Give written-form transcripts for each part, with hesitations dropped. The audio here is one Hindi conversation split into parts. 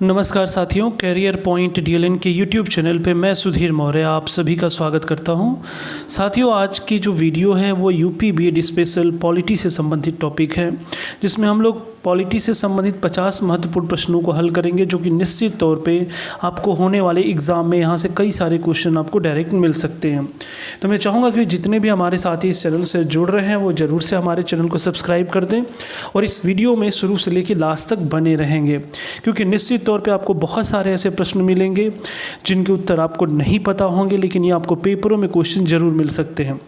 नमस्कार साथियों, कैरियर पॉइंट डीएलएन के यूट्यूब चैनल पे मैं सुधीर मौर्य आप सभी का स्वागत करता हूं। साथियों, आज की जो वीडियो है वो यूपी बीएड स्पेशल पॉलिटी से संबंधित टॉपिक है, जिसमें हम लोग पॉलिटी से संबंधित 50 महत्वपूर्ण प्रश्नों को हल करेंगे, जो कि निश्चित तौर पे आपको होने वाले एग्ज़ाम में यहाँ से कई सारे क्वेश्चन आपको डायरेक्ट मिल सकते हैं। तो मैं चाहूँगा कि जितने भी हमारे साथी इस चैनल से जुड़ रहे हैं वो ज़रूर से हमारे चैनल को सब्सक्राइब कर दें और इस वीडियो में शुरू से लेकर लास्ट तक बने रहेंगे, क्योंकि निश्चित तौर पे आपको बहुत सारे ऐसे प्रश्न मिलेंगे जिनके उत्तर आपको नहीं पता होंगे, लेकिन ये आपको पेपरों में क्वेश्चन जरूर मिल सकते हैं।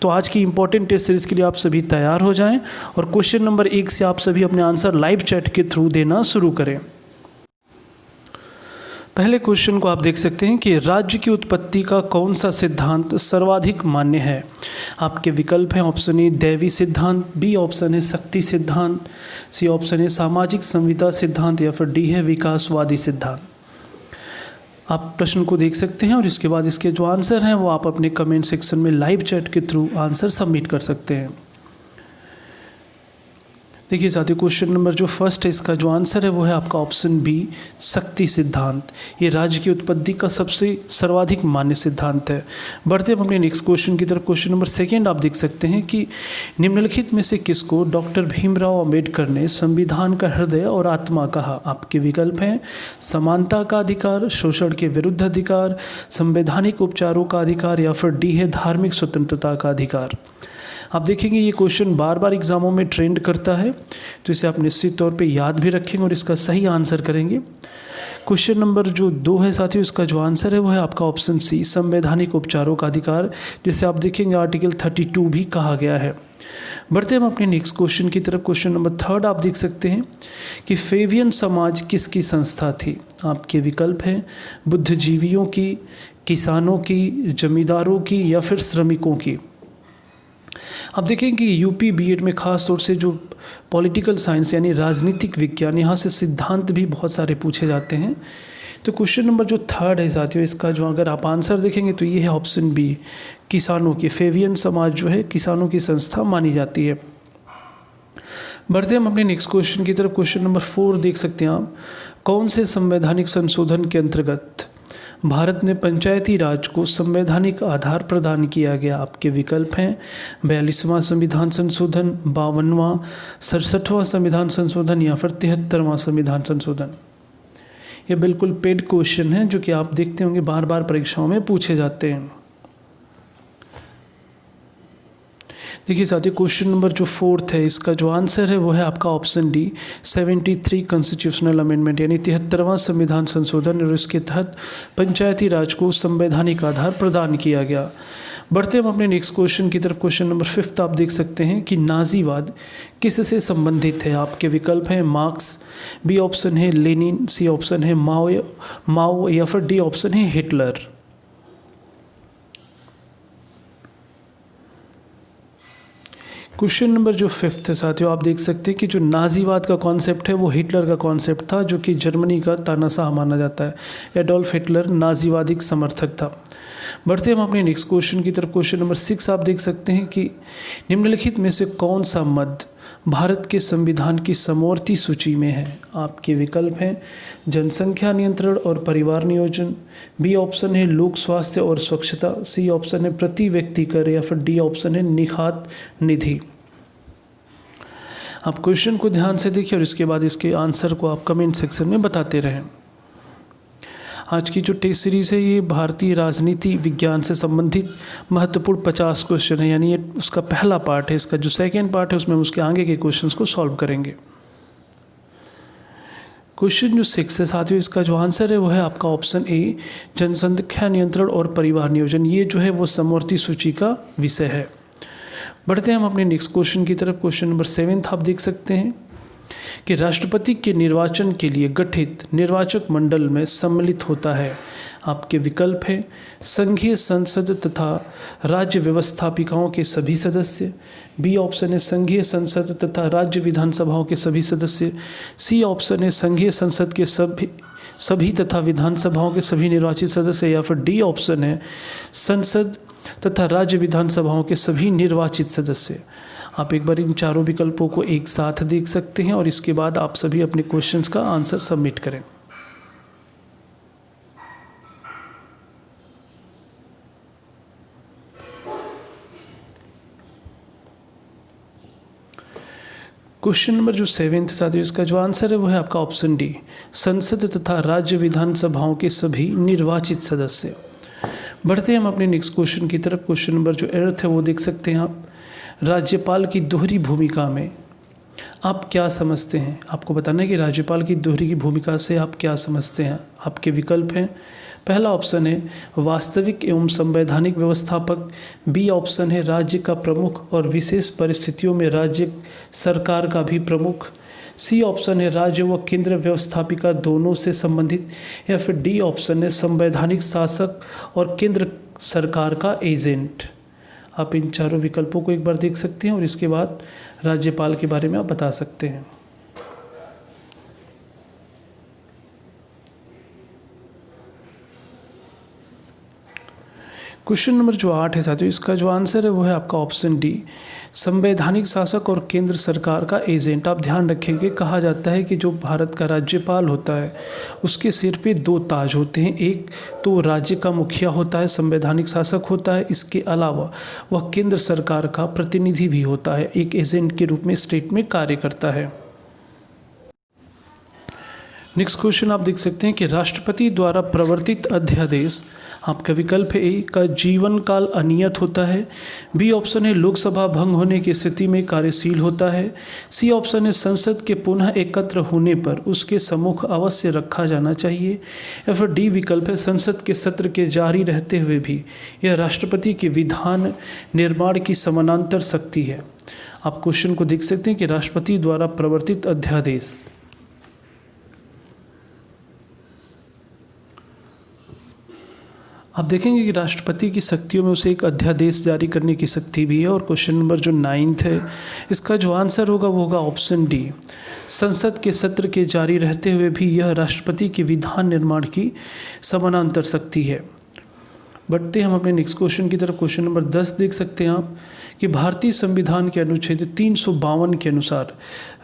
तो आज की इंपॉर्टेंट टेस्ट सीरीज़ के लिए आप सभी तैयार हो जाएं और क्वेश्चन नंबर 1 से आप सभी अपने आंसर लाइव चैट के थ्रू देना शुरू करें। पहले क्वेश्चन को आप देख सकते हैं कि राज्य की उत्पत्ति का कौन सा सिद्धांत सर्वाधिक मान्य है। आपके विकल्प हैं ऑप्शन ए दैवी सिद्धांत, बी ऑप्शन है शक्ति सिद्धांत, सी ऑप्शन है सामाजिक संविदा सिद्धांत या फिर डी है विकासवादी सिद्धांत। आप प्रश्न को देख सकते हैं और इसके बाद इसके जो आंसर हैं वो आप अपने कमेंट सेक्शन में लाइव चैट के थ्रू आंसर सबमिट कर सकते हैं। देखिए साथियों, क्वेश्चन नंबर जो फर्स्ट है इसका जो आंसर है वो है आपका ऑप्शन बी शक्ति सिद्धांत। ये राज्य की उत्पत्ति का सबसे सर्वाधिक मान्य सिद्धांत है। बढ़ते हम अपने नेक्स्ट क्वेश्चन की तरफ। क्वेश्चन नंबर सेकंड आप देख सकते हैं कि निम्नलिखित में से किसको डॉक्टर भीमराव अंबेडकर ने संविधान का हृदय और आत्मा कहा। आपके विकल्प हैं समानता का अधिकार, शोषण के विरुद्ध अधिकार, संवैधानिक उपचारों का अधिकार या फिर डी है धार्मिक स्वतंत्रता का अधिकार। आप देखेंगे ये क्वेश्चन बार बार एग्जामों में ट्रेंड करता है, तो इसे आप निश्चित तौर पे याद भी रखेंगे और इसका सही आंसर करेंगे। क्वेश्चन नंबर जो 2 है साथियों, इसका जो आंसर है वो है आपका ऑप्शन सी संवैधानिक उपचारों का अधिकार, जिसे आप देखेंगे आर्टिकल 32 भी कहा गया है। बढ़ते हम अपने नेक्स्ट क्वेश्चन की तरफ। क्वेश्चन नंबर 3 आप देख सकते हैं कि फेवियन समाज किसकी संस्था थी। आपके विकल्प हैं बुद्धिजीवियों की, किसानों की, जमींदारों की या फिर श्रमिकों की। आप देखें कि यूपी बीएड में ख़ास तौर से जो पॉलिटिकल साइंस यानी राजनीतिक विज्ञान, यहाँ से सिद्धांत भी बहुत सारे पूछे जाते हैं। तो क्वेश्चन नंबर जो 3 है साथियों, इसका जो अगर आप आंसर देखेंगे तो ये है ऑप्शन बी किसानों की। फेवियन समाज जो है किसानों की संस्था मानी जाती है। बढ़ते हम अपने नेक्स्ट क्वेश्चन की तरफ। क्वेश्चन नंबर 4 देख सकते हैं आप, कौन से संवैधानिक संशोधन के अंतर्गत भारत ने पंचायती राज को संवैधानिक आधार प्रदान किया गया। आपके विकल्प हैं 42वां संविधान संशोधन, 52वां, 67वां संविधान संशोधन या फिर 73वां संविधान संशोधन। ये बिल्कुल पेड क्वेश्चन है जो कि आप देखते होंगे बार बार परीक्षाओं में पूछे जाते हैं। देखिए साथियों, क्वेश्चन नंबर जो 4 है इसका जो आंसर है वो है आपका ऑप्शन डी 73 कॉन्स्टिट्यूशनल अमेंडमेंट यानी 73वां संविधान संशोधन, और इसके तहत पंचायती राज को संवैधानिक आधार प्रदान किया गया। बढ़ते हम अपने नेक्स्ट क्वेश्चन की तरफ। क्वेश्चन नंबर 5 आप देख सकते हैं कि नाजीवाद किससे संबंधित है। आपके विकल्प हैं मार्क्स, बी ऑप्शन है लेनिन, सी ऑप्शन है माओ या फिर डी ऑप्शन है हिटलर। क्वेश्चन नंबर जो 5 है साथियों, आप देख सकते हैं कि जो नाजीवाद का कॉन्सेप्ट है वो हिटलर का कॉन्सेप्ट था, जो कि जर्मनी का तानाशाह माना जाता है। एडोल्फ हिटलर नाजीवादी समर्थक था। बढ़ते हम अपने नेक्स्ट क्वेश्चन की तरफ। क्वेश्चन नंबर 6 आप देख सकते हैं कि निम्नलिखित में से कौन सा मद भारत के संविधान की समवर्ती सूची में है। आपके विकल्प हैं जनसंख्या नियंत्रण और परिवार नियोजन, बी ऑप्शन है लोक स्वास्थ्य और स्वच्छता, सी ऑप्शन है प्रति व्यक्ति कर या फिर डी ऑप्शन है निखात निधि। आप क्वेश्चन को ध्यान से देखिए और इसके बाद इसके आंसर को आप कमेंट सेक्शन में बताते रहें। आज की जो टेस्ट सीरीज़ है ये भारतीय राजनीति विज्ञान से संबंधित महत्वपूर्ण 50 क्वेश्चन है, यानी ये उसका पहला पार्ट है। इसका जो सेकेंड पार्ट है उसमें हम उसके आगे के क्वेश्चंस को सॉल्व करेंगे। क्वेश्चन जो 6 है साथियों, इसका जो आंसर है वो है आपका ऑप्शन ए जनसंख्या नियंत्रण और परिवार नियोजन। ये जो है वो समवर्ती सूची का विषय है। बढ़ते हैं हम अपने नेक्स्ट क्वेश्चन की तरफ। क्वेश्चन नंबर 7 आप देख सकते हैं कि राष्ट्रपति के निर्वाचन के लिए गठित निर्वाचक मंडल में सम्मिलित होता है। आपके विकल्प हैं संघीय संसद तथा राज्य व्यवस्थापिकाओं के सभी सदस्य, बी ऑप्शन है संघीय संसद तथा राज्य विधानसभाओं के सभी सदस्य, सी ऑप्शन है संघीय संसद के सभी तथा विधानसभाओं के सभी निर्वाचित सदस्य या फिर डी ऑप्शन है संसद तथा राज्य विधानसभाओं के सभी निर्वाचित सदस्य। आप एक बार इन चारों विकल्पों को एक साथ देख सकते हैं और इसके बाद आप सभी अपने क्वेश्चंस का आंसर सबमिट करें। क्वेश्चन नंबर जो 7th साथियों, इसका जो आंसर है वो है आपका ऑप्शन डी, संसद तथा राज्य विधानसभाओं के सभी निर्वाचित सदस्य। बढ़ते हैं हम अपने नेक्स्ट क्वेश्चन की तरफ। क्वेश्चन नंबर जो 8 है वो देख सकते हैं आप, राज्यपाल की दोहरी भूमिका में आप क्या समझते हैं। आपको बताना है कि राज्यपाल की दोहरी की भूमिका से आप क्या समझते हैं। आपके विकल्प हैं, पहला ऑप्शन है वास्तविक एवं संवैधानिक व्यवस्थापक, बी ऑप्शन है राज्य का प्रमुख और विशेष परिस्थितियों में राज्य सरकार का भी प्रमुख, सी ऑप्शन है राज्य व केंद्र व्यवस्थापिका दोनों से संबंधित, या फिर डी ऑप्शन है संवैधानिक शासक और केंद्र सरकार का एजेंट। आप इन चारों विकल्पों को एक बार देख सकते हैं और इसके बाद राज्यपाल के बारे में आप बता सकते हैं। क्वेश्चन नंबर जो 8 है साथियों, इसका जो आंसर है वो है आपका ऑप्शन डी, संवैधानिक शासक और केंद्र सरकार का एजेंट। आप ध्यान रखेंगे, कहा जाता है कि जो भारत का राज्यपाल होता है उसके सिर पे 2 ताज होते हैं, एक तो राज्य का मुखिया होता है, संवैधानिक शासक होता है, इसके अलावा वह केंद्र सरकार का प्रतिनिधि भी होता है, एक एजेंट के रूप में स्टेट में कार्य करता है। नेक्स्ट क्वेश्चन आप देख सकते हैं कि राष्ट्रपति द्वारा प्रवर्तित अध्यादेश, आपका विकल्प है ए का जीवन काल अनियत होता है, बी ऑप्शन है लोकसभा भंग होने की स्थिति में कार्यशील होता है, सी ऑप्शन है संसद के पुनः एकत्र होने पर उसके सम्मुख अवश्य रखा जाना चाहिए, या फिर डी विकल्प है संसद के सत्र के जारी रहते हुए भी यह राष्ट्रपति के विधान निर्माण की समानांतर शक्ति है। आप क्वेश्चन को देख सकते हैं कि राष्ट्रपति द्वारा प्रवर्तित अध्यादेश, आप देखेंगे कि राष्ट्रपति की शक्तियों में उसे एक अध्यादेश जारी करने की शक्ति भी है। और क्वेश्चन नंबर जो 9th है, इसका जो आंसर होगा वो होगा ऑप्शन डी, संसद के सत्र के जारी रहते हुए भी यह राष्ट्रपति के विधान निर्माण की समानांतर शक्ति है। बढ़ते हम अपने नेक्स्ट क्वेश्चन की तरफ। क्वेश्चन नंबर 10 देख सकते हैं आप कि भारतीय संविधान के अनुच्छेद 352 के अनुसार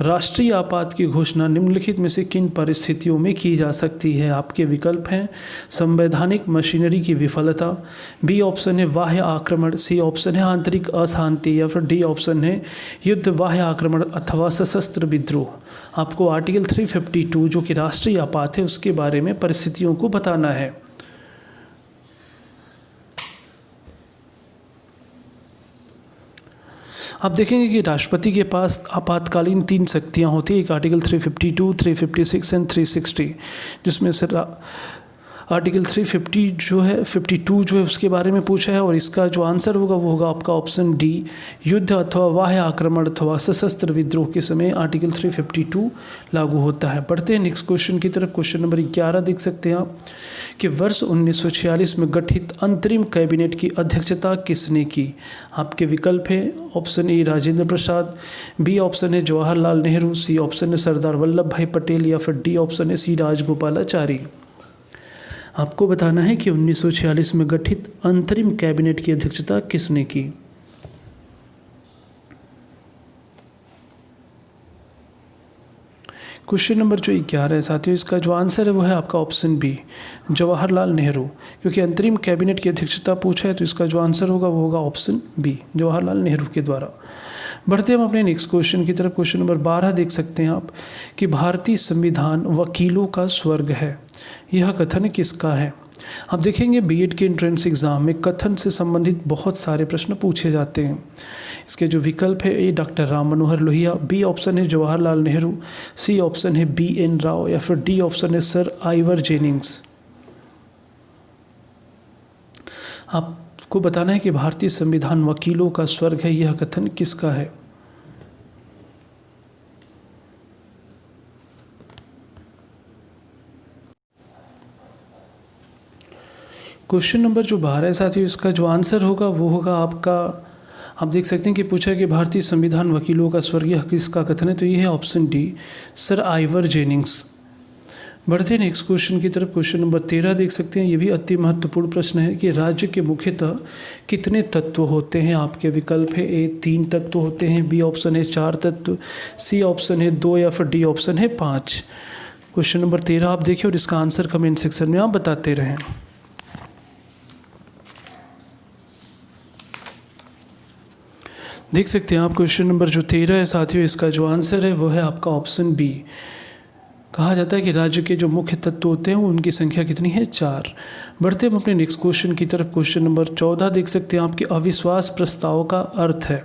राष्ट्रीय आपात की घोषणा निम्नलिखित में से किन परिस्थितियों में की जा सकती है। आपके विकल्प हैं संवैधानिक मशीनरी की विफलता, बी ऑप्शन है बाह्य आक्रमण, सी ऑप्शन है आंतरिक अशांति, या फिर डी ऑप्शन है युद्ध, बाह्य आक्रमण अथवा सशस्त्र विद्रोह। आपको आर्टिकल 352 जो कि राष्ट्रीय आपात है उसके बारे में परिस्थितियों को बताना है। आप देखेंगे कि राष्ट्रपति के पास आपातकालीन 3 शक्तियां होती हैं, एक आर्टिकल 352, 356 एंड 360, जिसमें से आर्टिकल 352 जो है उसके बारे में पूछा है, और इसका जो आंसर होगा वो होगा आपका ऑप्शन डी, युद्ध अथवा बाह्य आक्रमण अथवा सशस्त्र विद्रोह के समय आर्टिकल 352 लागू होता है। बढ़ते हैं नेक्स्ट क्वेश्चन की तरफ। क्वेश्चन नंबर 11 देख सकते हैं आप कि वर्ष 1946 में गठित अंतरिम कैबिनेट की अध्यक्षता किसने की। आपके विकल्प है option A Rajendra Prasad, B option है जवाहरलाल नेहरू, सी ऑप्शन है सरदार वल्लभ भाई पटेल, या फिर डी ऑप्शन है सी राजगोपालाचारी। आपको बताना है कि 1946 में गठित अंतरिम कैबिनेट की अध्यक्षता किसने की। क्वेश्चन नंबर जो 11 है साथियों, इसका जो आंसर है वो है आपका ऑप्शन बी, जवाहरलाल नेहरू। क्योंकि अंतरिम कैबिनेट की अध्यक्षता पूछा है तो इसका जो आंसर होगा वो होगा ऑप्शन बी, जवाहरलाल नेहरू के द्वारा। बढ़ते हम अपने नेक्स्ट क्वेश्चन की तरफ। क्वेश्चन नंबर 12 देख सकते हैं आप कि भारतीय संविधान वकीलों का स्वर्ग है, यह कथन किसका है। आप देखेंगे बीएड के एंट्रेंस एग्जाम में कथन से संबंधित बहुत सारे प्रश्न पूछे जाते हैं। इसके जो विकल्प है ए doctor Ram Manohar Lohia, B option है जवाहरलाल नेहरू, सी ऑप्शन है BN राव, या फिर डी ऑप्शन है सर आइवर जेनिंग्स। आपको बताना है कि भारतीय संविधान वकीलों का स्वर्ग है, यह कथन किसका है। क्वेश्चन नंबर जो 12 है साथियों, इसका जो आंसर होगा वो होगा आपका, आप देख सकते हैं कि पूछा है कि भारतीय संविधान वकीलों का स्वर्ग, यह किसका कथन है, तो ये है option D, sir Ivor Jennings. बढ़ते हैं नेक्स्ट क्वेश्चन की तरफ। क्वेश्चन नंबर 13 देख सकते हैं, ये भी अति महत्वपूर्ण प्रश्न है कि राज्य के मुख्यतः कितने तत्व होते हैं। आपके विकल्प है ए 3 तत्व होते हैं, बी ऑप्शन है 4 तत्व, सी ऑप्शन है 2, या फिर डी ऑप्शन है 5। क्वेश्चन नंबर 13 आप देखिए और इसका आंसर कमेंट सेक्शन में आप बताते रहें। देख सकते हैं आप क्वेश्चन नंबर जो 13 है साथियों, इसका जो आंसर है वो है आपका ऑप्शन बी। कहा जाता है कि राज्य के जो मुख्य तत्व होते हैं उनकी संख्या कितनी है, 4। बढ़ते हम अपने नेक्स्ट क्वेश्चन की तरफ। क्वेश्चन नंबर 14 देख सकते हैं आपके अविश्वास प्रस्ताव का अर्थ है।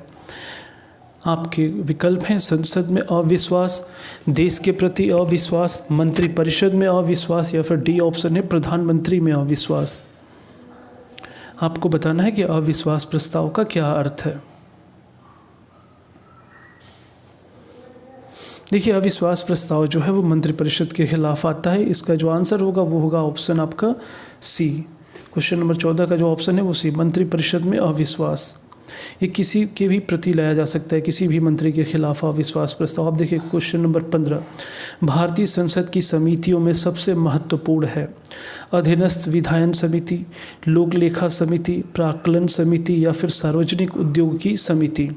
आपके विकल्प हैं संसद में अविश्वास, देश के प्रति अविश्वास, मंत्रिपरिषद में अविश्वास, या फिर डी ऑप्शन है प्रधानमंत्री में अविश्वास। आपको बताना है कि अविश्वास प्रस्ताव का क्या अर्थ है। देखिए, अविश्वास प्रस्ताव जो है वो मंत्रिपरिषद के खिलाफ आता है। इसका जो आंसर होगा वो होगा ऑप्शन आपका सी। क्वेश्चन नंबर 14 का जो ऑप्शन है वो सी, मंत्रिपरिषद में अविश्वास। ये किसी के भी प्रति लाया जा सकता है, किसी भी मंत्री के खिलाफ अविश्वास प्रस्ताव। आप देखिए क्वेश्चन नंबर 15, भारतीय संसद की समितियों में सबसे महत्वपूर्ण है अधीनस्थ विधायन समिति, लोक लेखा समिति, प्राक्कलन समिति, या फिर सार्वजनिक उद्योग की समिति।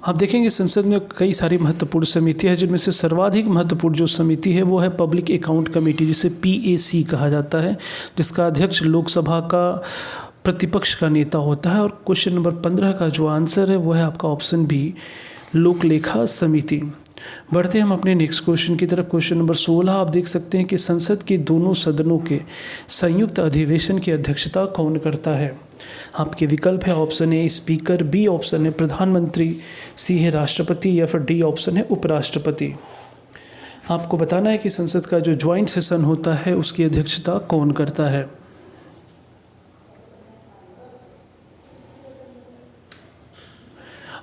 आप देखेंगे संसद में कई सारी महत्वपूर्ण समितियाँ हैं, जिनमें से सर्वाधिक महत्वपूर्ण जो समिति है वो है पब्लिक अकाउंट कमेटी, जिसे PAC कहा जाता है, जिसका अध्यक्ष लोकसभा का प्रतिपक्ष का नेता होता है। और क्वेश्चन नंबर 15 का जो आंसर है वो है आपका ऑप्शन बी, लोक लेखा समिति। बढ़ते हम अपने नेक्स्ट क्वेश्चन की तरफ। क्वेश्चन नंबर 16 आप देख सकते हैं कि संसद के दोनों सदनों के संयुक्त अधिवेशन की अध्यक्षता कौन करता है। आपके विकल्प है option A speaker, B option है प्रधानमंत्री, सी है राष्ट्रपति, या फिर डी ऑप्शन है उपराष्ट्रपति। आपको बताना है कि संसद का जो ज्वाइंट सेशन होता है उसकी अध्यक्षता कौन करता है।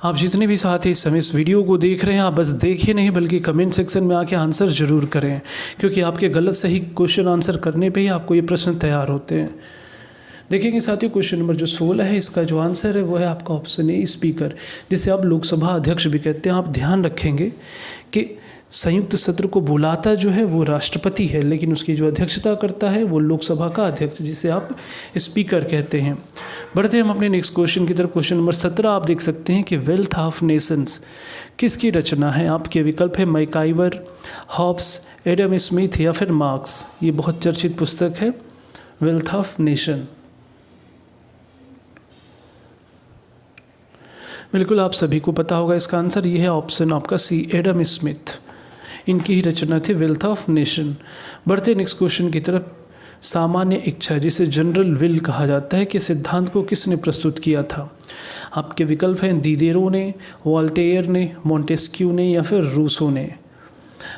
आप जितने भी साथी इस समय इस वीडियो को देख रहे हैं, आप बस देखिए नहीं बल्कि कमेंट सेक्शन में आके आंसर ज़रूर करें, क्योंकि आपके गलत सही क्वेश्चन आंसर करने पे ही आपको ये प्रश्न तैयार होते हैं। देखेंगे साथियों क्वेश्चन नंबर जो 16 है, इसका जो आंसर है वो है आपका ऑप्शन ए स्पीकर, जिसे आप लोकसभा अध्यक्ष भी कहते हैं। आप ध्यान रखेंगे कि संयुक्त सत्र को बुलाता जो है वो राष्ट्रपति है, लेकिन उसकी जो अध्यक्षता करता है वो लोकसभा का अध्यक्ष, जिसे आप स्पीकर कहते हैं। बढ़ते हैं हम अपने नेक्स्ट क्वेश्चन की तरफ। क्वेश्चन नंबर 17 आप देख सकते हैं कि वेल्थ ऑफ नेशंस किसकी रचना है। आपके विकल्प है मैकाइवर, हॉब्स, एडम स्मिथ, या फिर मार्क्स। ये बहुत चर्चित पुस्तक है वेल्थ ऑफ नेशन। बिल्कुल आप सभी को पता होगा इसका आंसर, ये है ऑप्शन आपका सी, एडम स्मिथ। इनकी ही रचना थी वेल्थ ऑफ नेशन। बढ़ते नेक्स्ट क्वेश्चन की तरफ। सामान्य इच्छा, जिसे जनरल विल कहा जाता है, के सिद्धांत को किसने प्रस्तुत किया था। आपके विकल्प हैं दिदेरो ने, वॉल्टेयर ने, मॉन्टेस्क्यू ने, या फिर रूसो ने।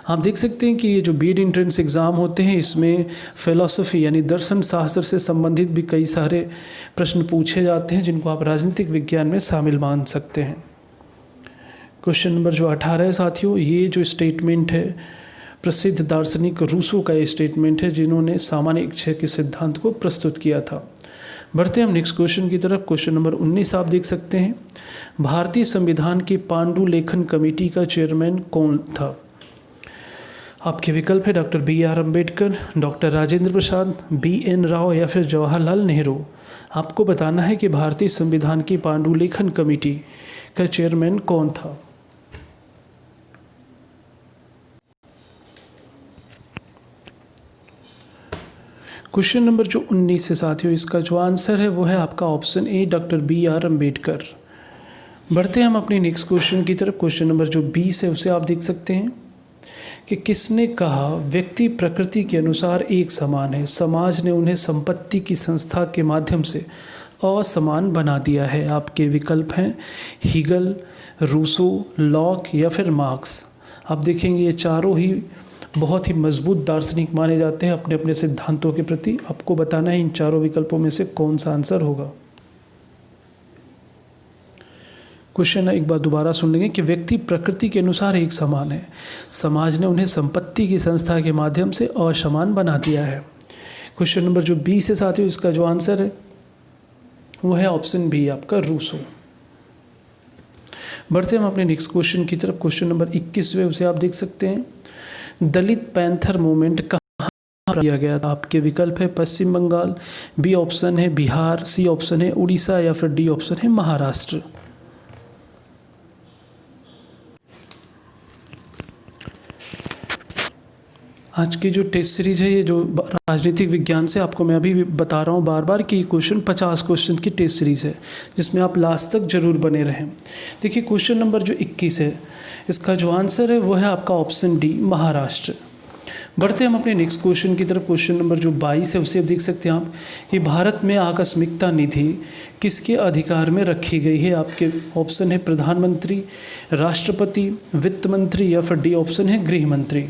आप देख सकते हैं कि ये जो बीएड एंट्रेंस एग्ज़ाम होते हैं इसमें फिलॉसफी यानी दर्शन शास्त्र से संबंधित भी कई सारे प्रश्न पूछे जाते हैं, जिनको आप राजनीतिक विज्ञान में शामिल मान सकते हैं। क्वेश्चन नंबर जो 18 है साथियों, ये जो स्टेटमेंट है प्रसिद्ध दार्शनिक रूसो का ये स्टेटमेंट है, जिन्होंने सामान्य इच्छा के सिद्धांत को प्रस्तुत किया था। बढ़ते हैं हम नेक्स्ट क्वेश्चन की तरफ। क्वेश्चन नंबर 19 आप देख सकते हैं, भारतीय संविधान की पांडुलेखन कमेटी का चेयरमैन कौन था। आपके विकल्प है doctor BR Ambedkar, doctor Rajendra Prasad, BN Rao, या फिर जवाहरलाल नेहरू। आपको बताना है कि भारतीय संविधान की पांडुलेखन कमेटी का चेयरमैन कौन था। क्वेश्चन नंबर जो 19 है साथियों, इसका जो आंसर है वो है आपका option A, doctor BR Ambedkar. बढ़ते हैं हम अपने नेक्स्ट क्वेश्चन की तरफ। क्वेश्चन नंबर जो 20 है उसे आप देख सकते हैं कि किसने कहा व्यक्ति प्रकृति के अनुसार एक समान है, समाज ने उन्हें संपत्ति की संस्था के माध्यम से असमान बना दिया है। आपके विकल्प हैं हीगल, रूसो, लॉक, या फिर मार्क्स। आप देखेंगे ये चारों ही बहुत ही मजबूत दार्शनिक माने जाते हैं अपने अपने सिद्धांतों के प्रति। आपको बताना है इन चारों विकल्पों में से कौन सा आंसर होगा। क्वेश्चन एक बार दोबारा सुन लेंगे कि व्यक्ति प्रकृति के अनुसार एक समान है, समाज ने उन्हें संपत्ति की संस्था के माध्यम से असमान बना दिया है। क्वेश्चन नंबर जो 20 है साथियों, इसका जो आंसर है वो है ऑप्शन बी, आपका रूसो। बढ़ते हम अपने नेक्स्ट क्वेश्चन की तरफ। क्वेश्चन नंबर 21 है उसे आप देख सकते हैं, दलित पैंथर मूवमेंट कहाँ किया गया था। आपके विकल्प है पश्चिम बंगाल, बी ऑप्शन है बिहार, सी ऑप्शन है उड़ीसा, या फिर डी ऑप्शन है महाराष्ट्र। आज की जो टेस्ट सीरीज है, ये जो राजनीतिक विज्ञान से आपको मैं अभी भी बता रहा हूँ बार बार कि क्वेश्चन 50 क्वेश्चन की टेस्ट सीरीज है, जिसमें आप लास्ट तक जरूर बने रहें। देखिए क्वेश्चन नंबर जो 21 है, इसका जो आंसर है वो है आपका ऑप्शन डी, महाराष्ट्र। बढ़ते हम अपने नेक्स्ट क्वेश्चन की तरफ। क्वेश्चन नंबर जो 22 है, उसे आप देख सकते हैं आप कि भारत में आकस्मिकता निधि किसके अधिकार में रखी गई है। आपके ऑप्शन है प्रधानमंत्री, राष्ट्रपति, वित्त मंत्री या फिर डी ऑप्शन है गृह मंत्री।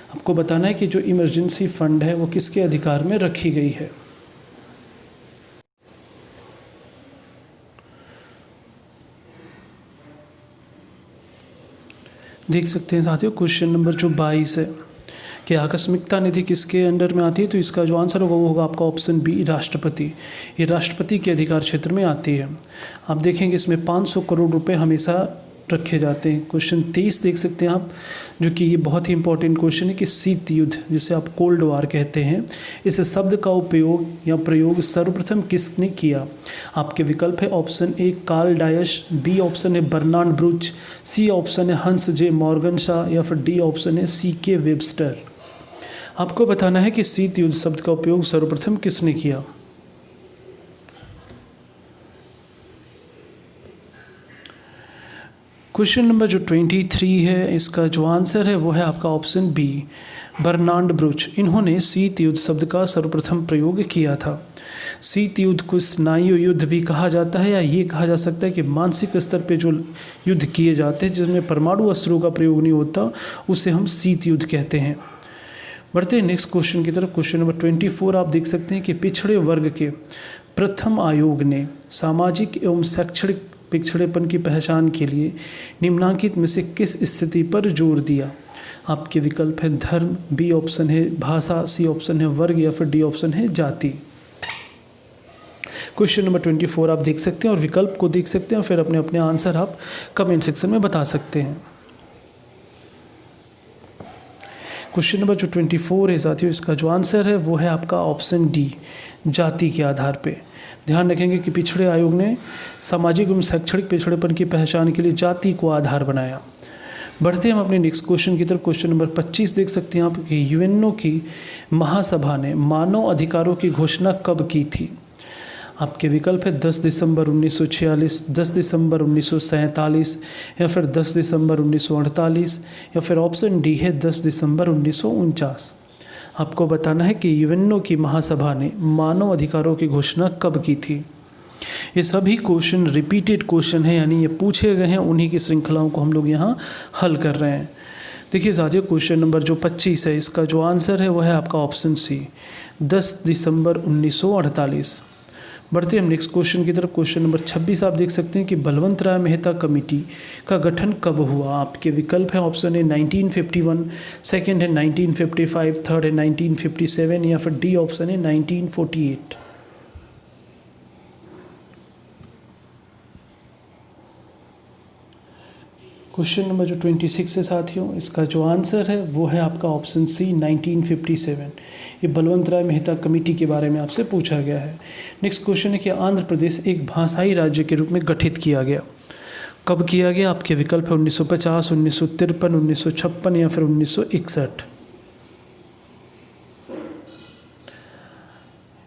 आपको बताना है कि जो इमरजेंसी फंड है वो किसके अधिकार में रखी गई है। देख सकते हैं साथियों क्वेश्चन नंबर जो 22 है कि आकस्मिकता निधि किसके अंडर में आती है, तो इसका जो आंसर होगा वो होगा आपका ऑप्शन बी, राष्ट्रपति। ये राष्ट्रपति के अधिकार क्षेत्र में आती है। आप देखेंगे इसमें 500 करोड़ रुपए हमेशा रखे जाते हैं। क्वेश्चन 23 देख सकते हैं आप, जो कि ये बहुत ही इंपॉर्टेंट क्वेश्चन है कि शीत युद्ध, जिसे आप कोल्ड वार कहते हैं, इस शब्द का उपयोग या प्रयोग सर्वप्रथम किसने किया। आपके विकल्प है option A Karl Deutsch, B option है बर्नार्ड ब्रूच, सी ऑप्शन है हंस जे मॉर्गनशाह या फिर डी ऑप्शन है सी के वेबस्टर। आपको बताना है कि शीत युद्ध शब्द का उपयोग सर्वप्रथम किसने किया। क्वेश्चन नंबर जो 23 है, इसका जो आंसर है वो है आपका ऑप्शन बी, बर्नार्ड ब्रूच। इन्होंने शीत युद्ध शब्द का सर्वप्रथम प्रयोग किया था। शीत युद्ध को स्नायु युद्ध भी कहा जाता है, या ये कहा जा सकता है कि मानसिक स्तर पे जो युद्ध किए जाते हैं जिसमें परमाणु अस्त्रों का प्रयोग नहीं होता, उसे हम शीत युद्ध कहते हैं। बढ़ते हैं नेक्स्ट क्वेश्चन की तरफ। क्वेश्चन नंबर 24 आप देख सकते हैं कि पिछड़े वर्ग के प्रथम आयोग ने सामाजिक एवं शैक्षणिक पिछड़ेपन की पहचान के लिए निम्नलिखित में से किस स्थिति पर जोर दिया। आपके विकल्प है धर्म, बी ऑप्शन है भाषा, सी ऑप्शन है वर्ग या फिर डी ऑप्शन है जाति। क्वेश्चन नंबर 24 आप देख सकते हैं और विकल्प को देख सकते हैं, और फिर अपने अपने आंसर आप कमेंट सेक्शन में बता सकते हैं। क्वेश्चन नंबर जो 24 है साथियों, इसका जो आंसर है वो है आपका ऑप्शन डी, जाति के आधार पे। ध्यान रखेंगे कि पिछड़े आयोग ने सामाजिक एवं शैक्षणिक पिछड़ेपन की पहचान के लिए जाति को आधार बनाया। बढ़ते हम अपने नेक्स्ट क्वेश्चन की तरफ। क्वेश्चन नंबर 25 देख सकते हैं आप कि यूएनओ की महासभा ने मानव अधिकारों की घोषणा कब की थी। आपके विकल्प है 10 दिसंबर 1946, 10 दिसंबर 1947 या फिर 10 दिसंबर 1948 या फिर ऑप्शन डी है 10 दिसंबर 1949। आपको बताना है कि यूएनओ की महासभा ने मानव अधिकारों की घोषणा कब की थी। ये सभी क्वेश्चन रिपीटेड क्वेश्चन है, यानी ये पूछे गए हैं, उन्हीं की श्रृंखलाओं को हम लोग यहाँ हल कर रहे हैं। देखिए साथियों क्वेश्चन नंबर जो 25 है, इसका जो आंसर है वह है आपका ऑप्शन सी, 10 दिसंबर 1948। बढ़ते हम नेक्स्ट क्वेश्चन की तरफ। क्वेश्चन नंबर 26 आप देख सकते हैं कि बलवंत राय मेहता कमेटी का गठन कब हुआ। आपके विकल्प है ऑप्शन ए 1951, सेकंड है 1955, थर्ड है 1957 या फिर डी ऑप्शन है 1948। क्वेश्चन नंबर जो 26 है साथियों, इसका जो आंसर है वो है आपका ऑप्शन सी, 1957। ये बलवंत राय मेहता कमेटी के बारे में आपसे पूछा गया है। नेक्स्ट क्वेश्चन है कि आंध्र प्रदेश एक भाषाई राज्य के रूप में गठित किया गया, कब किया गया। आपके विकल्प है 1950, 1953, 1956 या फिर 1961।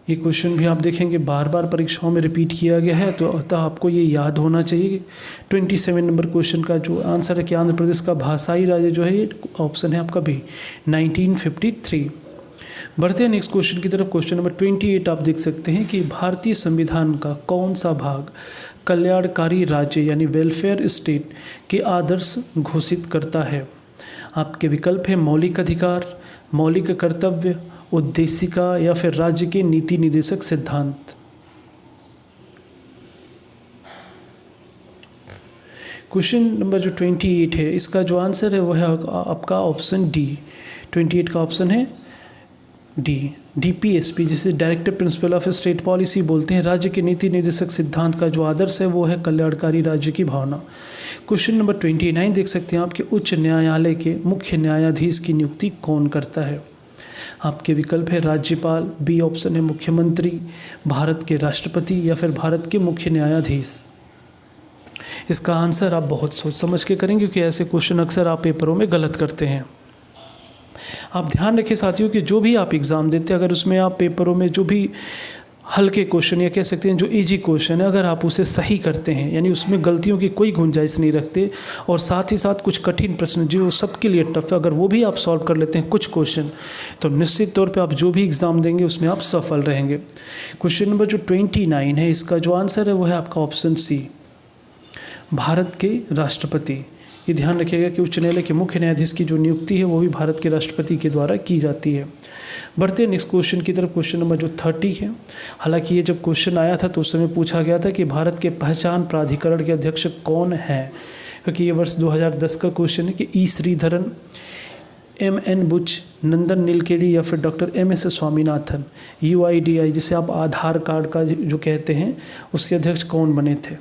ये क्वेश्चन भी आप देखेंगे बार बार परीक्षाओं में रिपीट किया गया है, तो अतः आपको ये याद होना चाहिए। 27 नंबर क्वेश्चन का जो आंसर है कि आंध्र प्रदेश का भाषाई राज्य जो है, ये ऑप्शन है आपका भी, 1953। बढ़ते हैं नेक्स्ट क्वेश्चन की तरफ। क्वेश्चन नंबर 28 आप देख सकते हैं कि भारतीय संविधान का कौन सा भाग कल्याणकारी राज्य यानी वेलफेयर स्टेट के आदर्श घोषित करता है। आपके विकल्प है मौलिक अधिकार, मौलिक कर्तव्य, उद्देशिका या फिर राज्य के नीति निदेशक सिद्धांत। क्वेश्चन नंबर जो 28 है, इसका जो आंसर है वह है आपका ऑप्शन डी, 28 का ऑप्शन है डी, डीपीएसपी, जिसे director principle of state policy बोलते हैं। राज्य के नीति निर्देशक सिद्धांत का जो आदर्श है वो है कल्याणकारी राज्य की भावना। क्वेश्चन नंबर 29 देख सकते हैं आपके उच्च न्यायालय के मुख्य न्यायाधीश की नियुक्ति कौन करता है। आपके विकल्प है राज्यपाल, बी ऑप्शन है मुख्यमंत्री, भारत के राष्ट्रपति या फिर भारत के मुख्य न्यायाधीश। इसका आंसर आप बहुत सोच समझ के करेंगे, क्योंकि ऐसे क्वेश्चन अक्सर आप पेपरों में गलत करते हैं। आप ध्यान रखें साथियों कि जो भी आप एग्ज़ाम देते हैं, अगर उसमें आप पेपरों में जो भी हल्के क्वेश्चन या कह सकते हैं जो इजी क्वेश्चन है, अगर आप उसे सही करते हैं, यानी उसमें गलतियों की कोई गुंजाइश नहीं रखते, और साथ ही साथ कुछ कठिन प्रश्न जो सबके लिए टफ है, अगर वो भी आप सॉल्व कर लेते हैं कुछ क्वेश्चन, तो निश्चित तौर पे आप जो भी एग्ज़ाम देंगे उसमें आप सफल रहेंगे। क्वेश्चन नंबर जो 29 है, इसका जो आंसर है वो है आपका ऑप्शन सी, भारत के राष्ट्रपति। ये ध्यान रखिएगा कि उच्च न्यायालय के मुख्य न्यायाधीश की जो नियुक्ति है वो भी भारत के राष्ट्रपति के द्वारा की जाती है। बढ़ते हैं नेक्स्ट क्वेश्चन की तरफ। क्वेश्चन नंबर जो 30 है, हालांकि ये जब क्वेश्चन आया था तो उस समय पूछा गया था कि भारत के पहचान प्राधिकरण के अध्यक्ष कौन है, क्योंकि ये वर्ष 2010 का क्वेश्चन है कि ई श्रीधरन, MN बुच, नंदन नीलकेणी या फिर डॉक्टर MS स्वामीनाथन, UIDAI जिसे आप आधार कार्ड का जो कहते हैं उसके अध्यक्ष कौन बने थे।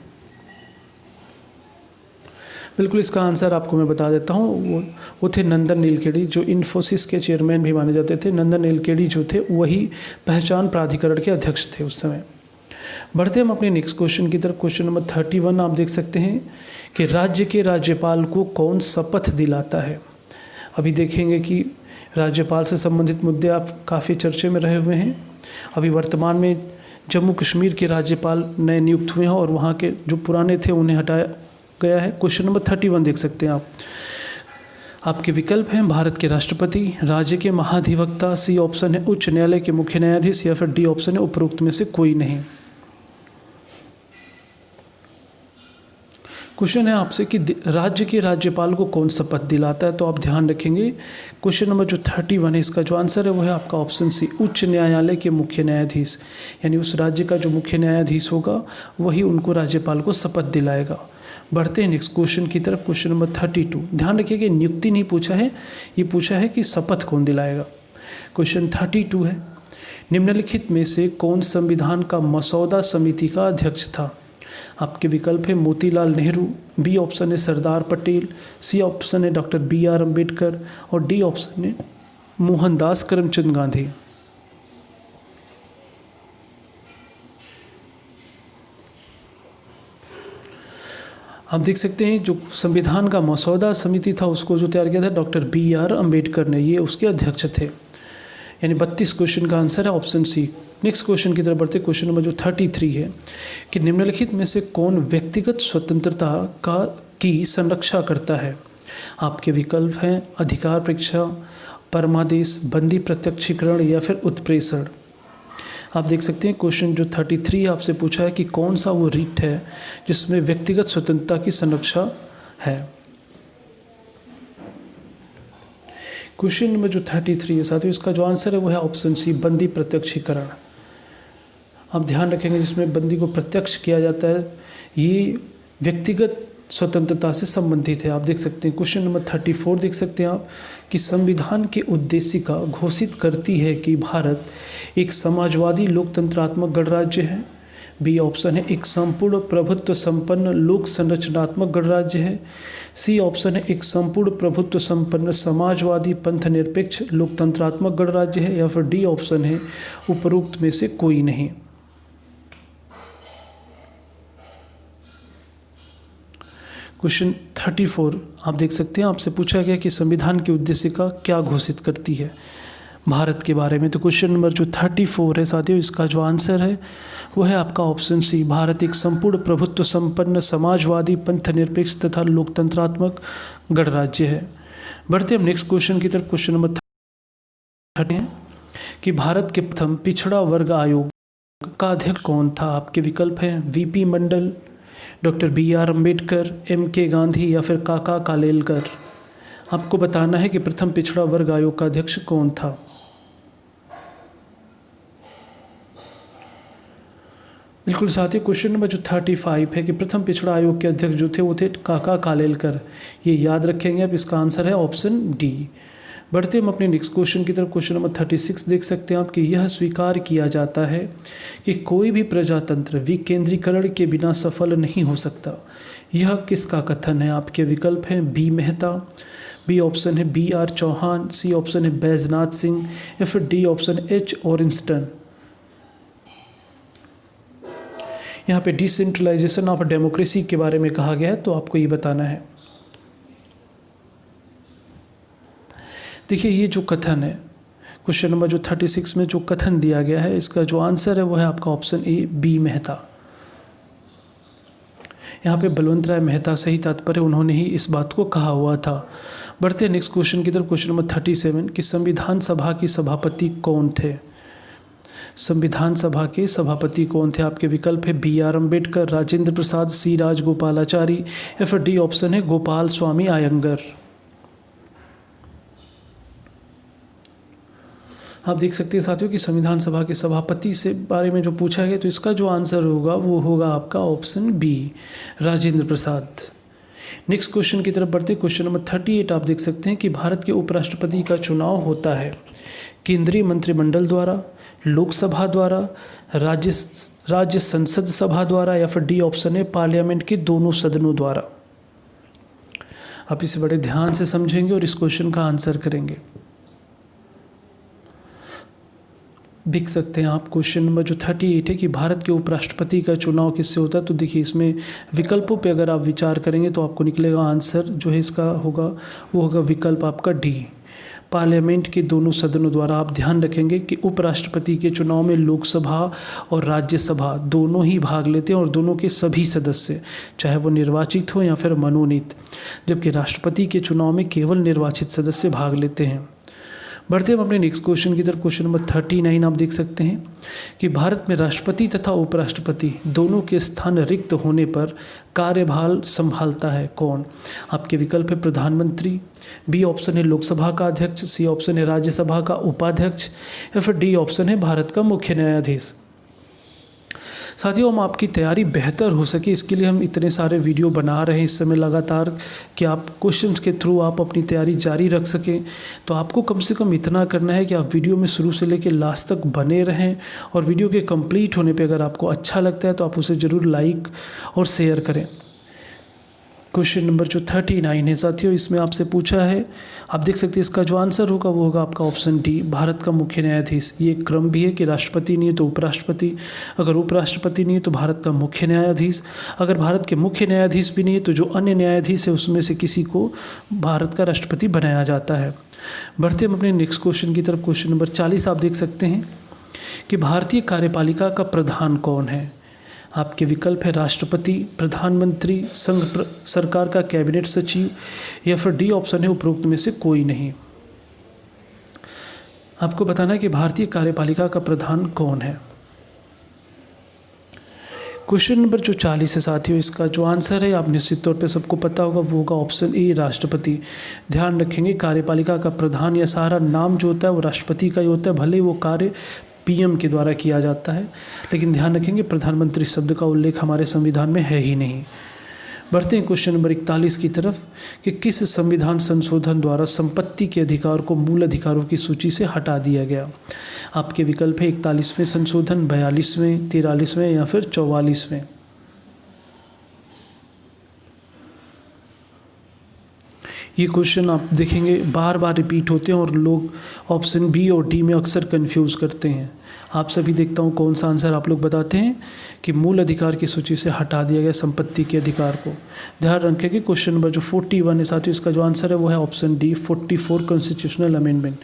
बिल्कुल इसका आंसर आपको मैं बता देता हूँ, वो थे नंदन नीलकेणी, जो इन्फोसिस के चेयरमैन भी माने जाते थे। नंदन नीलकेणी जो थे वही पहचान प्राधिकरण के अध्यक्ष थे उस समय। बढ़ते हम अपने नेक्स्ट क्वेश्चन की तरफ। क्वेश्चन नंबर 31 आप देख सकते हैं कि राज्य के राज्यपाल को कौन शपथ दिलाता है। अभी देखेंगे कि राज्यपाल से संबंधित मुद्दे आप काफ़ी चर्चे में रहे हुए हैं। अभी वर्तमान में जम्मू कश्मीर के राज्यपाल नए नियुक्त हुए हैं और वहाँ के जो पुराने थे उन्हें हटाया गया है। क्वेश्चन नंबर 31 देख सकते हैं आप। आपके विकल्प हैं भारत के राष्ट्रपति, राज्य के महाधिवक्ता, सी ऑप्शन है उच्च न्यायालय के मुख्य न्यायाधीश, या फिर डी ऑप्शन है उपरोक्त में से कोई नहीं। क्वेश्चन है आपसे कि राज्य के राज्यपाल को कौन शपथ दिलाता है, तो आप ध्यान रखेंगे क्वेश्चन नंबर जो 31 है, इसका जो आंसर है वो है आपका ऑप्शन सी, उच्च न्यायालय के मुख्य न्यायाधीश, यानी उस राज्य का जो मुख्य न्यायाधीश होगा वही उनको राज्यपाल को शपथ दिलाएगा। बढ़ते हैं नेक्स्ट क्वेश्चन की तरफ। क्वेश्चन नंबर 32, ध्यान रखिए कि नियुक्ति नहीं पूछा है, ये पूछा है कि शपथ कौन दिलाएगा। क्वेश्चन 32 है, निम्नलिखित में से कौन संविधान का मसौदा समिति का अध्यक्ष था। आपके विकल्प है मोतीलाल नेहरू, बी ऑप्शन है सरदार पटेल, सी ऑप्शन है डॉक्टर BR अम्बेडकर, और डी ऑप्शन है मोहनदास करमचंद गांधी। आप देख सकते हैं जो संविधान का मसौदा समिति था उसको जो तैयार किया था डॉक्टर BR अम्बेडकर ने, ये उसके अध्यक्ष थे। यानी 32 क्वेश्चन का आंसर है ऑप्शन सी। नेक्स्ट क्वेश्चन की तरफ बढ़ते। क्वेश्चन नंबर जो 33 है कि निम्नलिखित में से कौन व्यक्तिगत स्वतंत्रता की संरक्षा करता है। आपके विकल्प हैं अधिकार परीक्षा, परमादेश, बंदी प्रत्यक्षीकरण, या फिर उत्प्रेषण। आप देख सकते हैं क्वेश्चन जो 33 आपसे पूछा है कि कौन सा वो रीट है जिसमें व्यक्तिगत स्वतंत्रता की संरक्षा है। क्वेश्चन नंबर जो 33 है साथियों, इसका जो आंसर है वो है ऑप्शन सी, बंदी प्रत्यक्षीकरण। आप ध्यान रखेंगे जिसमें बंदी को प्रत्यक्ष किया जाता है, ये व्यक्तिगत स्वतंत्रता से संबंधित है। आप देख सकते हैं क्वेश्चन नंबर 34 देख सकते हैं आप कि संविधान की उद्देशिका घोषित करती है कि भारत एक समाजवादी लोकतंत्रात्मक गणराज्य है। बी ऑप्शन है एक संपूर्ण प्रभुत्व संपन्न लोक संरचनात्मक गणराज्य है। सी ऑप्शन है एक संपूर्ण प्रभुत्व संपन्न समाजवादी पंथ निरपेक्ष लोकतंत्रात्मक गणराज्य है, या फिर डी ऑप्शन है उपरोक्त में से कोई नहीं। क्वेश्चन 34 आप देख सकते हैं, आपसे पूछा गया कि संविधान की उद्देशिका क्या घोषित करती है भारत के बारे में। तो क्वेश्चन नंबर जो 34 है साथियों, इसका जो आंसर है वो है आपका ऑप्शन सी, भारत एक संपूर्ण प्रभुत्व संपन्न समाजवादी पंथ निरपेक्ष तथा लोकतंत्रात्मक गणराज्य है। बढ़ते हम नेक्स्ट क्वेश्चन की तरफ। क्वेश्चन नंबर 30 है कि भारत के प्रथम पिछड़ा वर्ग आयोग का अध्यक्ष कौन था। आपके विकल्प हैं VP Mandal, doctor BR Ambedkar, MK Gandhi, या फिर काका कालेलकर। आपको बताना है कि प्रथम पिछड़ा वर्ग आयोग का अध्यक्ष कौन था। बिल्कुल साथियों, क्वेश्चन नंबर जो 35 है कि प्रथम पिछड़ा आयोग के अध्यक्ष जो थे वो थे काका कालेलकर। ये याद रखेंगे आप, इसका आंसर है ऑप्शन डी। बढ़ते हम अपने नेक्स्ट क्वेश्चन की तरफ। क्वेश्चन नंबर 36 देख सकते हैं आप कि यह स्वीकार किया जाता है कि कोई भी प्रजातंत्र विकेंद्रीकरण के बिना सफल नहीं हो सकता। यह किसका कथन है। आपके विकल्प हैं बी मेहता, बी ऑप्शन है BR चौहान, सी ऑप्शन है बैजनाथ सिंह, या फिर डी ऑप्शन H ऑरेंस्टन। यहाँ पे डिसेंट्रलाइजेशन ऑफ डेमोक्रेसी के बारे में कहा गया है, तो आपको ये बताना है। देखिए ये जो कथन है, क्वेश्चन नंबर जो 36 में जो कथन दिया गया है, इसका जो आंसर है वो है आपका ऑप्शन ए बी मेहता। यहाँ पे बलवंत राय मेहता से ही तात्पर्य, उन्होंने ही इस बात को कहा हुआ था। बढ़ते हैं नेक्स्ट क्वेश्चन की तरफ, क्वेश्चन नंबर 37 कि संविधान सभा के सभापति कौन थे। संविधान सभा के सभापति कौन थे? आपके विकल्प है बी आर अम्बेडकर, राजेंद्र प्रसाद, सी राजगोपालाचारी या फिर डी ऑप्शन है गोपाल स्वामी आयंगर। आप देख सकते हैं साथियों कि संविधान सभा के सभापति से बारे में जो पूछा गया, तो इसका जो आंसर होगा वो होगा आपका option B Rajendra Prasad. Next question की तरफ बढ़ते, क्वेश्चन नंबर 38 आप देख सकते हैं कि भारत के उपराष्ट्रपति का चुनाव होता है केंद्रीय मंत्रिमंडल द्वारा, लोकसभा द्वारा, राज्य संसद सभा द्वारा या फिर डी ऑप्शन है पार्लियामेंट के दोनों सदनों द्वारा। आप इसे बड़े ध्यान से समझेंगे और इस क्वेश्चन का आंसर करेंगे। देख सकते हैं आप क्वेश्चन नंबर जो 38 है कि भारत के उपराष्ट्रपति का चुनाव किससे होता है, तो देखिए इसमें विकल्पों पे अगर आप विचार करेंगे तो आपको निकलेगा आंसर जो है इसका होगा वो होगा विकल्प आपका डी पार्लियामेंट के दोनों सदनों द्वारा। आप ध्यान रखेंगे कि उपराष्ट्रपति के चुनाव में लोकसभा और राज्यसभा दोनों ही भाग लेते हैं और दोनों के सभी सदस्य, चाहे वो निर्वाचित हो या फिर मनोनीत, जबकि राष्ट्रपति के चुनाव में केवल निर्वाचित सदस्य भाग लेते हैं। बढ़ते हम अपने नेक्स्ट क्वेश्चन की तरफ, क्वेश्चन नंबर 39 आप देख सकते हैं कि भारत में राष्ट्रपति तथा उपराष्ट्रपति दोनों के स्थान रिक्त होने पर कार्यभार संभालता है कौन। आपके विकल्प है प्रधानमंत्री, बी ऑप्शन है लोकसभा का अध्यक्ष, सी ऑप्शन है राज्यसभा का उपाध्यक्ष या फिर डी ऑप्शन है भारत का मुख्य न्यायाधीश। साथियों हम आपकी तैयारी बेहतर हो सके इसके लिए हम इतने सारे वीडियो बना रहे हैं इस समय लगातार कि आप क्वेश्चंस के थ्रू आप अपनी तैयारी जारी रख सकें। तो आपको कम से कम इतना करना है कि आप वीडियो में शुरू से लेकर लास्ट तक बने रहें और वीडियो के कंप्लीट होने पे अगर आपको अच्छा लगता है तो आप उसे ज़रूर लाइक और शेयर करें। क्वेश्चन नंबर जो 39 है साथियों, इसमें आपसे पूछा है, आप देख सकते हैं इसका जो आंसर होगा वो होगा आपका ऑप्शन डी भारत का मुख्य न्यायाधीश। ये एक क्रम भी है कि राष्ट्रपति नहीं है तो उपराष्ट्रपति, अगर उपराष्ट्रपति नहीं है तो भारत का मुख्य न्यायाधीश, अगर भारत के मुख्य न्यायाधीश भी नहीं है तो जो अन्य न्यायाधीश है उसमें से किसी को भारत का राष्ट्रपति बनाया जाता है। बढ़ते हम अपने नेक्स्ट क्वेश्चन की तरफ, क्वेश्चन नंबर 40 आप देख सकते हैं कि भारतीय कार्यपालिका का प्रधान कौन है। आपके विकल्प है राष्ट्रपति, प्रधानमंत्री, संघ सरकार का कैबिनेट सचिव या फिर डी ऑप्शन है उपरोक्त में से कोई नहीं। आपको बताना है कि भारतीय कार्यपालिका का प्रधान कौन है। क्वेश्चन नंबर जो 40 है साथियों, इसका जो आंसर है आप निश्चित तौर पे सबको पता होगा वो होगा ऑप्शन ए राष्ट्रपति। ध्यान रखेंगे कार्यपालिका का प्रधान या सारा नाम जो होता है वो राष्ट्रपति का ही होता है, भले वो कार्य पीएम के द्वारा किया जाता है, लेकिन ध्यान रखेंगे प्रधानमंत्री शब्द का उल्लेख हमारे संविधान में है ही नहीं। बढ़ते हैं क्वेश्चन नंबर 41 की तरफ कि किस संविधान संशोधन द्वारा संपत्ति के अधिकार को मूल अधिकारों की सूची से हटा दिया गया। आपके विकल्प है 41वें संशोधन, 42वें, 43वें या फिर 44वें। ये क्वेश्चन आप देखेंगे बार बार रिपीट होते हैं और लोग ऑप्शन बी और डी में अक्सर कंफ्यूज करते हैं। आप सभी देखता हूँ कौन सा आंसर आप लोग बताते हैं कि मूल अधिकार की सूची से हटा दिया गया संपत्ति के अधिकार को। ध्यान रखें कि क्वेश्चन नंबर जो 41 है साथियों, इसका जो आंसर है वो है ऑप्शन डी 44 कॉन्स्टिट्यूशनल अमेंडमेंट।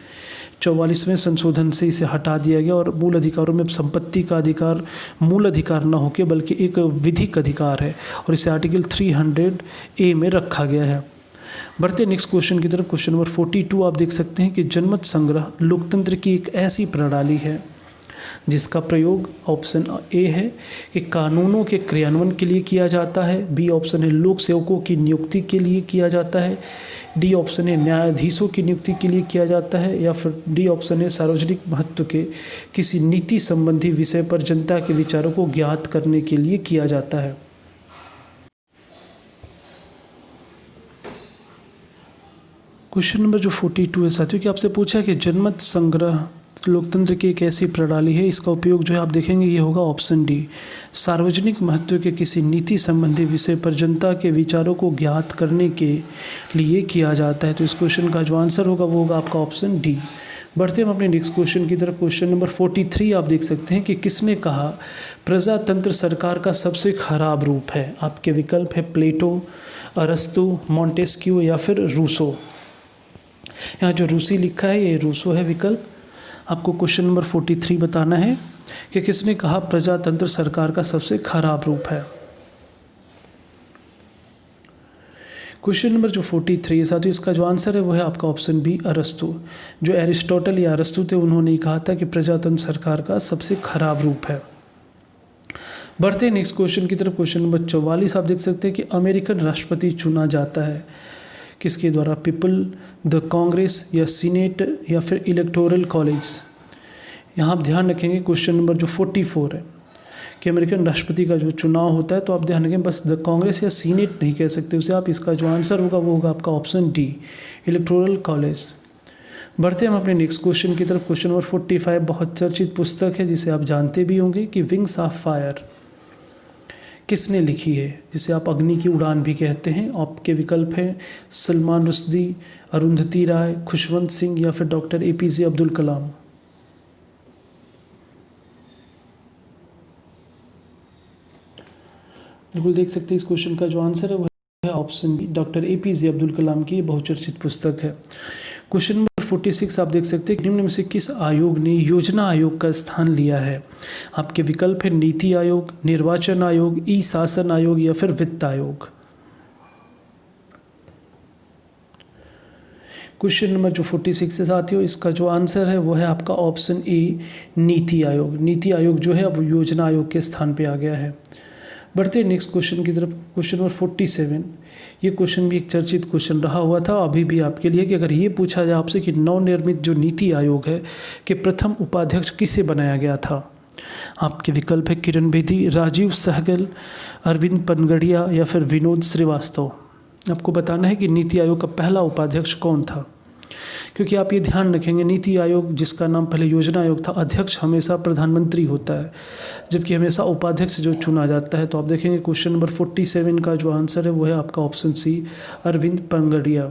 44वें संशोधन से इसे हटा दिया गया और मूल अधिकारों में संपत्ति का अधिकार मूल अधिकार न होकर बल्कि एक विधिक अधिकार है और इसे आर्टिकल 300A में रखा गया है। बढ़ते नेक्स्ट क्वेश्चन की तरफ, क्वेश्चन नंबर 42 आप देख सकते हैं कि जनमत संग्रह लोकतंत्र की एक ऐसी प्रणाली है जिसका प्रयोग ऑप्शन ए है कि कानूनों के क्रियान्वयन के लिए किया जाता है, बी ऑप्शन है लोक सेवकों की नियुक्ति के लिए किया जाता है, डी ऑप्शन है न्यायाधीशों की नियुक्ति के लिए किया जाता है या फिर डी ऑप्शन है सार्वजनिक महत्व के किसी नीति संबंधी विषय पर जनता के विचारों को ज्ञात करने के लिए किया जाता है। क्वेश्चन नंबर जो 42 है साथियों कि आपसे पूछा कि जनमत संग्रह लोकतंत्र की एक ऐसी प्रणाली है, इसका उपयोग जो है आप देखेंगे ये होगा ऑप्शन डी सार्वजनिक महत्व के किसी नीति संबंधी विषय पर जनता के विचारों को ज्ञात करने के लिए किया जाता है। तो इस क्वेश्चन का जो आंसर होगा वो होगा आपका ऑप्शन डी बढ़ते हम अपने नेक्स्ट क्वेश्चन की तरफ। क्वेश्चन नंबर 43 आप देख सकते हैं कि किसने कहा प्रजातंत्र सरकार का सबसे खराब रूप है। आपके विकल्प है प्लेटो, अरस्तु, मॉन्टेस्क्यू या फिर रूसो। यहाँ जो रूसी लिखा है ये रूसो है विकल्प। आपको क्वेश्चन नंबर 43 बताना है कि किसने कहा प्रजातंत्र सरकार का सबसे खराब रूप है। क्वेश्चन नंबर जो 43 है साथियों, इसका जो आंसर है वो है आपका ऑप्शन बी अरस्तु। जो एरिस्टोटल या अरस्तु थे उन्होंने कहा था कि प्रजातंत्र सरकार का सबसे खराब रूप है। बढ़ते हैं नेक्स्ट क्वेश्चन की तरफ। क्वेश्चन नंबर 44 आप देख सकते हैं कि अमेरिकन राष्ट्रपति चुना जाता है किसके द्वारा, पीपल, द कांग्रेस या सीनेट या फिर इलेक्टोरल कॉलेज। यहाँ आप ध्यान रखेंगे क्वेश्चन नंबर जो 44 है कि अमेरिकन राष्ट्रपति का जो चुनाव होता है, तो आप ध्यान रखें बस द कांग्रेस या सीनेट नहीं कह सकते उसे आप। इसका जो आंसर होगा वो होगा आपका ऑप्शन डी, इलेक्टोरल कॉलेज। बढ़ते हैं हम अपने नेक्स्ट क्वेश्चन की तरफ। क्वेश्चन नंबर 45 बहुत चर्चित पुस्तक है जिसे आप जानते भी होंगे कि विंग्स ऑफ फायर किसने लिखी है, जिसे आप अग्नि की उड़ान भी कहते हैं। आपके विकल्प हैं सलमान रुश्दी, अरुंधति राय, खुशवंत सिंह या फिर डॉक्टर APJ अब्दुल कलाम। बिल्कुल देख सकते हैं इस क्वेश्चन का जो आंसर है वो है option B, doctor APJ Abdul Kalam की बहुचर्चित पुस्तक है। क्वेश्चन नंबर 46 आप देख सकते हैं निम्न में से किस आयोग ने योजना आयोग का स्थान लिया है। आपके विकल्प है नीति आयोग, निर्वाचन आयोग, ई शासन आयोग या फिर वित्त आयोग। क्वेश्चन नंबर जो 46 है साथियों, इसका जो आंसर है वो है आपका ऑप्शन ए, नीति आयोग। नीति आयोग जो है अब योजना आयोग के स्थान पे आ गया है। बढ़ते हैं नेक्स्ट क्वेश्चन की तरफ। क्वेश्चन नंबर 47, ये क्वेश्चन भी एक चर्चित क्वेश्चन रहा हुआ था, अभी भी आपके लिए कि अगर ये पूछा जाए आपसे कि नवनिर्मित जो नीति आयोग है कि प्रथम उपाध्यक्ष किसे बनाया गया था। आपके विकल्प है किरण बेदी, राजीव सहगल, अरविंद पनगड़िया या फिर विनोद श्रीवास्तव। आपको बताना है कि नीति आयोग का पहला उपाध्यक्ष कौन था, क्योंकि आप ये ध्यान रखेंगे नीति आयोग जिसका नाम पहले योजना आयोग था, अध्यक्ष हमेशा प्रधानमंत्री होता है जबकि हमेशा उपाध्यक्ष जो चुना जाता है। तो आप देखेंगे क्वेश्चन नंबर 47 का जो आंसर है वो है आपका option C, Arvind Panagariya.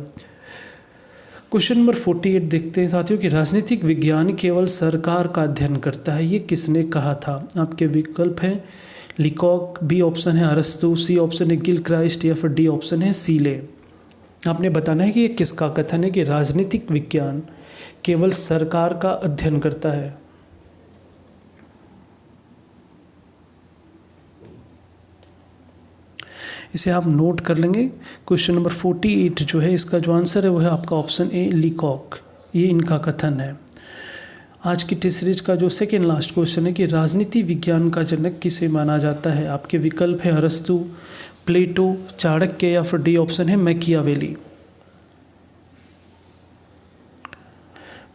Question number 48 देखते हैं साथियों कि राजनीतिक विज्ञान केवल सरकार का अध्ययन करता है, ये किसने कहा था। आपके विकल्प हैं लिकॉक, बी ऑप्शन है अरस्तु, सी ऑप्शन है गिलक्राइस्ट या फिर डी ऑप्शन है सीले। आपने बताना है कि ये किसका कथन है कि राजनीतिक विज्ञान केवल सरकार का अध्ययन करता है। इसे आप नोट कर लेंगे। क्वेश्चन नंबर 48 जो है इसका जो आंसर है वो है आपका ऑप्शन ए, लिकॉक। ये इनका कथन है। आज की टेस्ट सीरीज का जो सेकेंड लास्ट क्वेश्चन है कि राजनीति विज्ञान का जनक किसे माना जाता है। आपके विकल्प है अरस्तु, प्लेटो, चाणक्य या फिर डी ऑप्शन है मैकियावेली।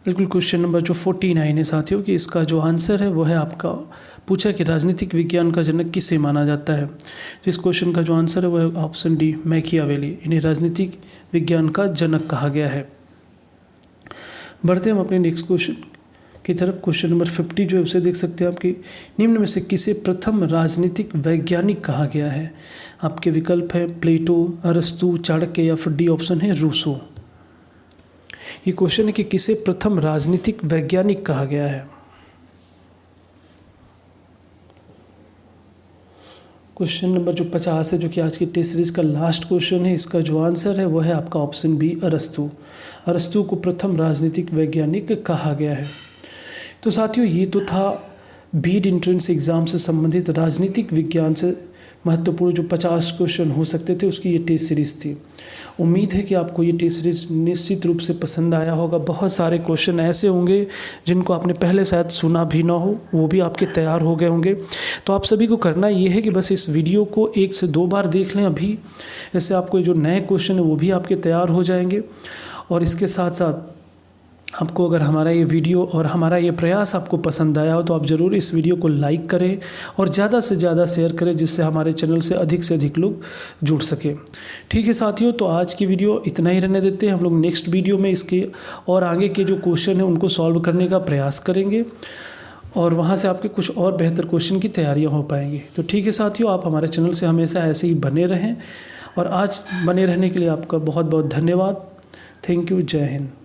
बिल्कुल क्वेश्चन नंबर जो 49 है साथियों कि इसका जो आंसर है वो है आपका पूछा कि राजनीतिक विज्ञान का जनक किसे माना जाता है। तो इस क्वेश्चन का जो आंसर है वो है ऑप्शन डी, मैकियावेली। इन्हें राजनीतिक विज्ञान का जनक कहा गया है। बढ़ते हम अपने नेक्स्ट क्वेश्चन की तरफ। क्वेश्चन नंबर 50 जो है उसे देख सकते हैं आपके निम्न में से किसे प्रथम राजनीतिक वैज्ञानिक कहा गया है। आपके विकल्प है प्लेटो, अरस्तु, चाणक्य या फिर डी ऑप्शन है रूसो। ये क्वेश्चन है कि किसे प्रथम राजनीतिक वैज्ञानिक कहा गया है। क्वेश्चन नंबर जो 50 है जो कि आज की टेस्ट सीरीज का लास्ट क्वेश्चन है, इसका जो आंसर है वो है आपका ऑप्शन बी, अरस्तु। अरस्तु को प्रथम राजनीतिक वैज्ञानिक कहा गया है। तो साथियों ये तो था बीड एंट्रेंस एग्ज़ाम से संबंधित राजनीतिक विज्ञान से महत्वपूर्ण जो 50 क्वेश्चन हो सकते थे उसकी ये टेस्ट सीरीज़ थी। उम्मीद है कि आपको ये टेस्ट सीरीज निश्चित रूप से पसंद आया होगा। बहुत सारे क्वेश्चन ऐसे होंगे जिनको आपने पहले शायद सुना भी ना हो, वो भी आपके तैयार हो गए होंगे। तो आप सभी को करना ये है कि बस इस वीडियो को 1 से 2 बार देख लें अभी, ऐसे आपको जो नए क्वेश्चन है वो भी आपके तैयार हो जाएंगे। और इसके साथ साथ आपको अगर हमारा ये वीडियो और हमारा ये प्रयास आपको पसंद आया हो तो आप ज़रूर इस वीडियो को लाइक करें और ज़्यादा से ज़्यादा शेयर करें, जिससे हमारे चैनल से अधिक लोग जुड़ सके। ठीक है साथियों, तो आज की वीडियो इतना ही रहने देते हैं। हम लोग नेक्स्ट वीडियो में इसके और आगे के जो क्वेश्चन हैं उनको सॉल्व करने का प्रयास करेंगे और वहाँ से आपके कुछ और बेहतर क्वेश्चन की तैयारियाँ हो पाएंगी। तो ठीक है साथियों, आप हमारे चैनल से हमेशा ऐसे ही बने रहें और आज बने रहने के लिए आपका बहुत बहुत धन्यवाद। Thank you. जय हिंद।